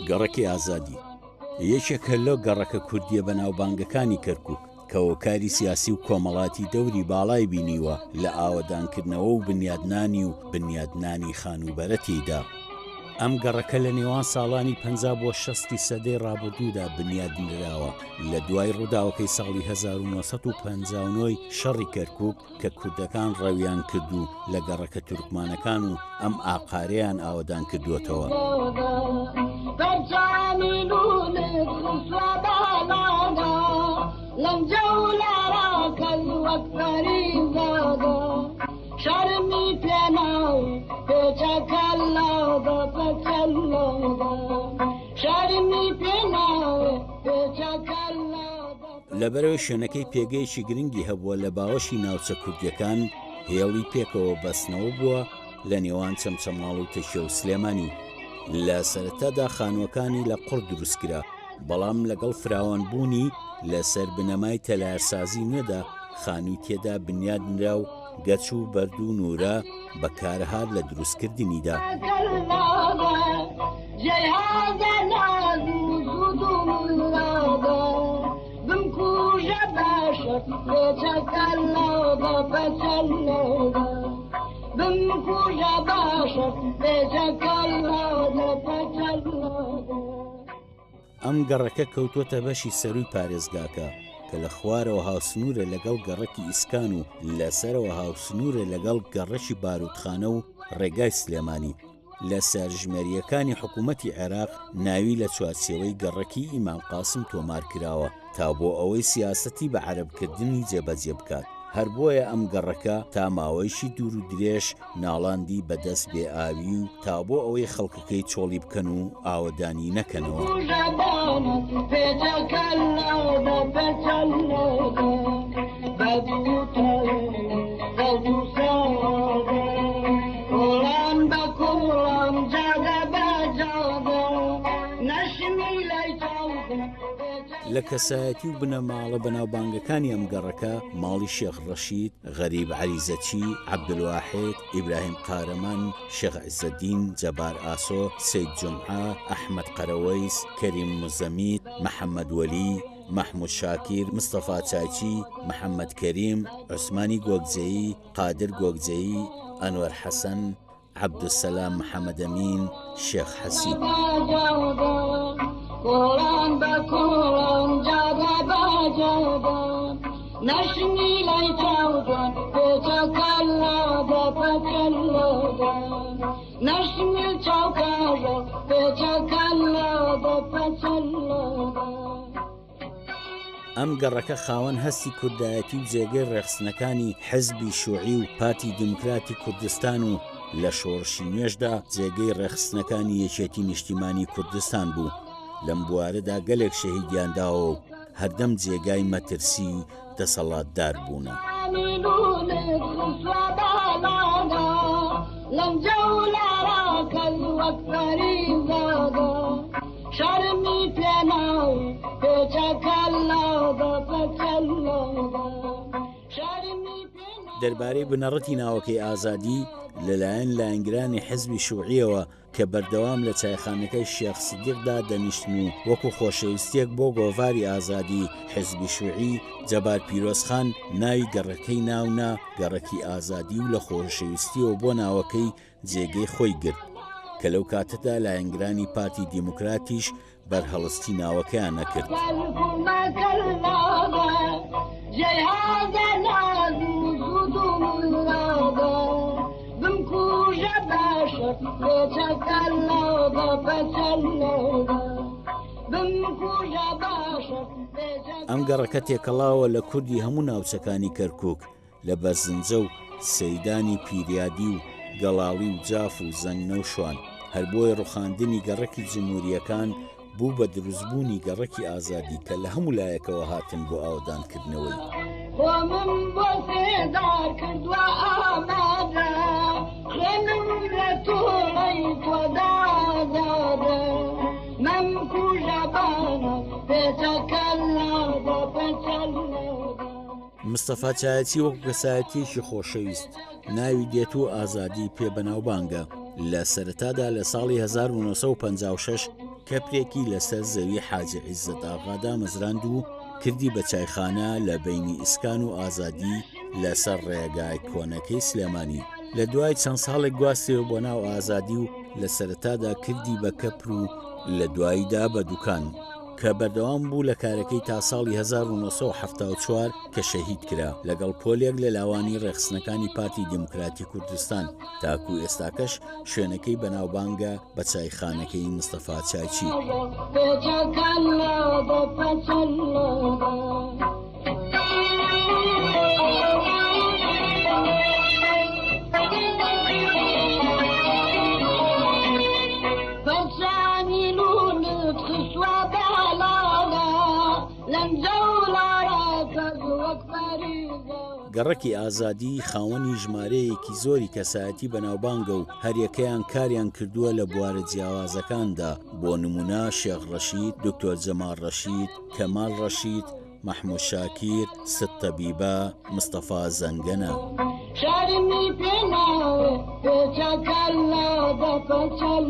گەڕەکی ئازادی یەکێک لەو گەڕەکە کوردیە بەناوبانگەکانی کەرکووک کە هۆکاری سیاسی و کۆمەڵاتی دەوری باڵای بینیوە لە ئاوەدانکردنەوە و بنیادنانی خانوبەرەتیدا. ئەم گەڕەکە لە نێوان ساڵانی 50 بۆ 60 سەدەی ڕابردوودا بنیادنراوە لە دوای ڕووداوەکەی ساڵی 1959 شەڕی کەرکووک کە کوردەکان ڕەویان کردو لە گەڕەکە تورکمانەکان و ئەم ئاقارەیان ئاوەدان کردووەتەوە. لەبەرەوەی شوێنەکەی پێگەیەکی گرنگی هەبووە لە باوەشی ناوچە کوردیەکان هێڵی پێکەوە بەستنەوە بووە لە نێوان چەمچەماڵ و تەشێ و سلێمانی. لە سەرەتادا خانووەکانی لە قوڕ دروستکرا، بەڵام لەگەڵ فراوانبوونی لەسەر بنەمای تەلارسازی نوێدا خانووی تێدا بنیادنرا و گەچ و بەرد و نورە بەکارهات لە دروستکردنیدا. ئەم گەڕەکە کەوتوتە بەشی سەرووی پارێزگاکە کە لە خوارەوە هاوسنوورە لەگەڵ گەڕەکی ئیسکان و لەسەرەوە هاوسنوورە لەگەڵ گەڕەشی بارودخانە و ڕێگای سلێمانی. لە سەرژمێریەکانی حکوومەتی عێراق ناوی لە چوارچێوەی گەڕەکی ئیمام قاسم تۆمار کراوە تا بۆ ئەوەی سیاسەتی بە عەرەبکردنی جێبەجێ بکات. هەر بۆیە ئەم گەڕەکە تا ماوەیشی دوور و درێژ ناڵاندی بەدەست بێ ئاوی و تا بۆ ئەوەی خەڵکەکەی چۆڵی بکەن و ئاوەدانی نەکەنەوە. لە کەسایەتی و بنەماڵە بەناوبانگەکانی ئەم گەڕەکە ماڵی شێخ ڕەشید، غەریب عەلیزەچی، عەبدولواحید، ئیبراهیم قارەمان، شێخ عیزەدین، جەبار ئاسۆ، سەید جومعە، ئەحمەد قەرەوەیس، کەریم مزەمید، محەممەد وەلی، محمود شاکیر، مستەفا چاچی، محەممەد کەریم، عوسمانی گۆگجەیی، قادر گۆگجەیی، ئەنوەر حەسەن، عەبدوسەلام محەممەدەمین، شێخ حەسین. قرآن با قرآن جادا با جادا نشمی لای چاودان پیچا کلا دا پچلا دا نشمی چاوکادا پیچا کلا دا پچلا دا. ئەم گەڕەکە خاوەن هەستی کوردایەتی و جێگەی ڕێخستنەکانی حیزبی شووعی و پارتی دموکراتی کوردستان و لە شۆڕشی نوێژدا جێگەی ڕێخستنەکانی یەکێتی نیشتیمانی کوردستان بوو. لەم بوارەدا گەلێک شەهیدیانداوە و هەردەم جێگای مەترسی دەسەڵاتدار بوونە. دەربارەی بنەڕەتی ناوەکەی ئازادی لەلایەن لایەنگرانی حیزبی شووعیەوە کە بەردەوام لە چایخانەکەی شێخ سیدیقدا دەنیشتن و وەکو خۆشەویستیەک بۆ گۆڤاری ئازادی حیزبی شووعی جەبار پیرۆزخان ناوی گەڕەکەی ناونا گەڕەکی ئازادی و لە خۆشەویستیەوە بۆ ناوەکەی جێگەی خۆی گرت کە لەو کاتەدا لایەنگرانی پارتی دیموکراتیش بەرهەڵستی ناوەکەیان نەکرد. ئەم گەڕەکە تێکەڵاوە لە کوردی هەموو ناوچەکانی کەرکووک لە بەرزنجە و سەیدانی پیریادی و گەڵاوی و جاف و زەنگنە و شوان هەر بۆی ڕوخاندنی گەڕەکی جمهوریەکان بوو بە دروستبوونی گەڕەکی ئازادی کە لە هەموو لایەکەوە هاتن بۆ ئاودانکردنەوەی. مستەفا چایەتی وەکو کەسایەتیەکی خۆشەویست ناوی دێت و ئازادی پێ بەناوبانگە. لە سەرەتادا لە ساڵی 1956 کەپرێکی لەسەر زەوی حاجی عیززەت ئاغا دامەزراند و کردی بە چایخانە لە بینی ئیسکان و ئازادی لەسەر ڕێگای کۆنەکەی سلێمانی. لە دوای چەند ساڵێک گواستەوە بۆ ناو ئازادی و لە سەرەتادا کردی بە کەپر و لە دواییدا بە دوکان کە بەردەوام بوو لە کارەکەی تا ساڵی 1974 کە شەهید کرا لەگەڵ پۆلێک لە لاوانی ڕێخستنەکانی پارتی دموکراتی کوردستان تاکو ئێستاکەش شوێنەکەی بەناوبانگە بە چایخانەکەی مستەفا چایچی. گەڕەکی ئازادی خاوەنی ژمارەیەکی زۆری کەسایەتی بەناوبانگە و هەریەکەیان کاریان کردووە لە بوارە جیاوازەکاندا، بۆ نمونە شێخ ڕەشید، دکتۆر جەمال ڕەشید، کەمال ڕەشید، مەحموود شاکیر، ست تەبیبە، مستەفا زەنگەنە. شارمی پێناوێ پێچەکەل لە بەپەچەل